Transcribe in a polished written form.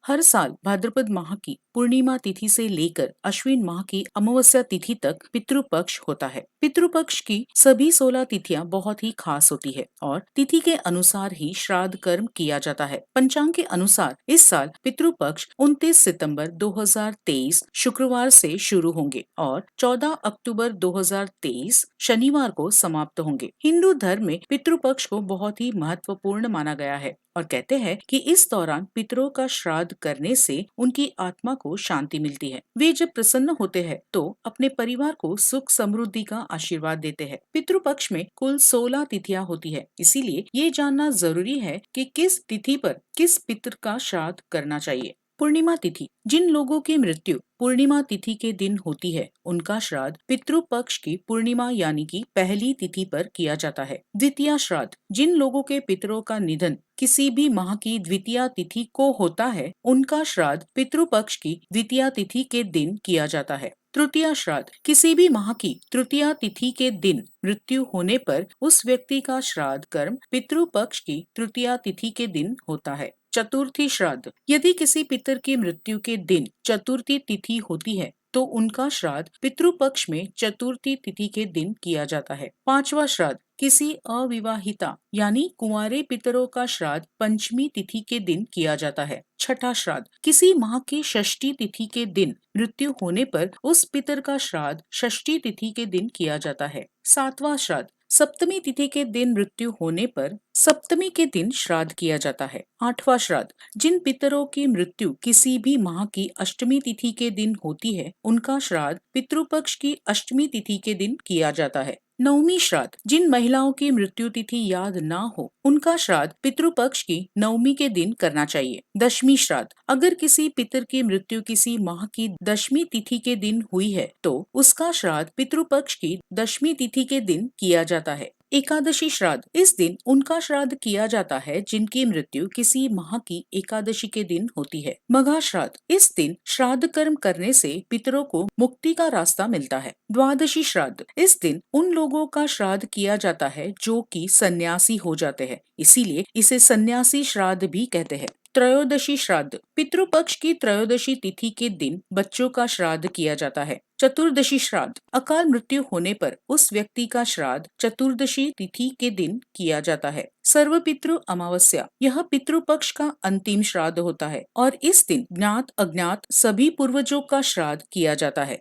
हर साल भाद्रपद माह की पूर्णिमा तिथि से लेकर अश्विन माह की अमावस्या तिथि तक पितृपक्ष होता है। पितृपक्ष की सभी 16 तिथियां बहुत ही खास होती है और तिथि के अनुसार ही श्राद्ध कर्म किया जाता है। पंचांग के अनुसार इस साल पितृपक्ष 29 सितंबर 2023 शुक्रवार से शुरू होंगे और 14 अक्टूबर 2023 शनिवार को समाप्त होंगे। हिंदू धर्म में पितृपक्ष को बहुत ही महत्वपूर्ण माना गया है और कहते हैं कि इस दौरान पितरों का श्राद्ध करने से उनकी आत्मा को शांति मिलती है। वे जब प्रसन्न होते हैं तो अपने परिवार को सुख समृद्धि का आशीर्वाद देते हैं। पितृपक्ष में कुल 16 तिथियां होती है, इसीलिए ये जानना जरूरी है कि किस तिथि पर किस पितर का श्राद्ध करना चाहिए। पूर्णिमा तिथि। जिन लोगों की मृत्यु पूर्णिमा तिथि के दिन होती है उनका श्राद्ध पितृपक्ष की पूर्णिमा यानी कि पहली तिथि पर किया जाता है। द्वितीया श्राद्ध। जिन लोगों के पितरों का निधन किसी भी माह की द्वितीया तिथि को होता है उनका श्राद्ध पितृपक्ष की द्वितीया तिथि के दिन किया जाता है। तृतीया श्राद्ध। किसी भी माह की तृतीया तिथि के दिन मृत्यु होने पर उस व्यक्ति का श्राद्ध कर्म पितृपक्ष की तृतीया तिथि के दिन होता है। चतुर्थी श्राद्ध। यदि किसी पितर की मृत्यु के दिन चतुर्थी तिथि होती है तो उनका श्राद्ध पितृपक्ष में चतुर्थी तिथि के दिन किया जाता है। पांचवा श्राद्ध। किसी अविवाहिता यानी कुंवारे पितरों का श्राद्ध पंचमी तिथि के दिन किया जाता है। छठा श्राद्ध। किसी माह की षष्ठी तिथि के दिन मृत्यु होने पर उस पितर का श्राद्ध षष्ठी तिथि के दिन किया जाता है। सातवां श्राद्ध। सप्तमी तिथि के दिन मृत्यु होने पर सप्तमी के दिन श्राद्ध किया जाता है। आठवां श्राद्ध। जिन पितरों की मृत्यु किसी भी माह की अष्टमी तिथि के दिन होती है उनका श्राद्ध पितृपक्ष की अष्टमी तिथि के दिन किया जाता है। नवमी श्राद्ध। जिन महिलाओं की मृत्यु तिथि याद ना हो उनका श्राद्ध पितृपक्ष की नवमी के दिन करना चाहिए। दशमी श्राद्ध। अगर किसी पितर की मृत्यु किसी माह की दशमी तिथि के दिन हुई है तो उसका श्राद्ध पितृपक्ष की दशमी तिथि के दिन किया जाता है। एकादशी श्राद्ध। इस दिन उनका श्राद्ध किया जाता है जिनकी मृत्यु किसी माह की एकादशी के दिन होती है। मघा श्राद्ध। इस दिन श्राद्ध कर्म करने से पितरों को मुक्ति का रास्ता मिलता है। द्वादशी श्राद्ध। इस दिन उन लोगों का श्राद्ध किया जाता है जो कि सन्यासी हो जाते हैं, इसीलिए इसे सन्यासी श्राद्ध भी कहते हैं। त्रयोदशी श्राद्ध। पितृपक्ष की त्रयोदशी तिथि के दिन बच्चों का श्राद्ध किया जाता है। चतुर्दशी श्राद्ध। अकाल मृत्यु होने पर उस व्यक्ति का श्राद्ध चतुर्दशी तिथि के दिन किया जाता है। सर्वपितृ अमावस्या। यह पितृपक्ष का अंतिम श्राद्ध होता है और इस दिन ज्ञात अज्ञात सभी पूर्वजों का श्राद्ध किया जाता है।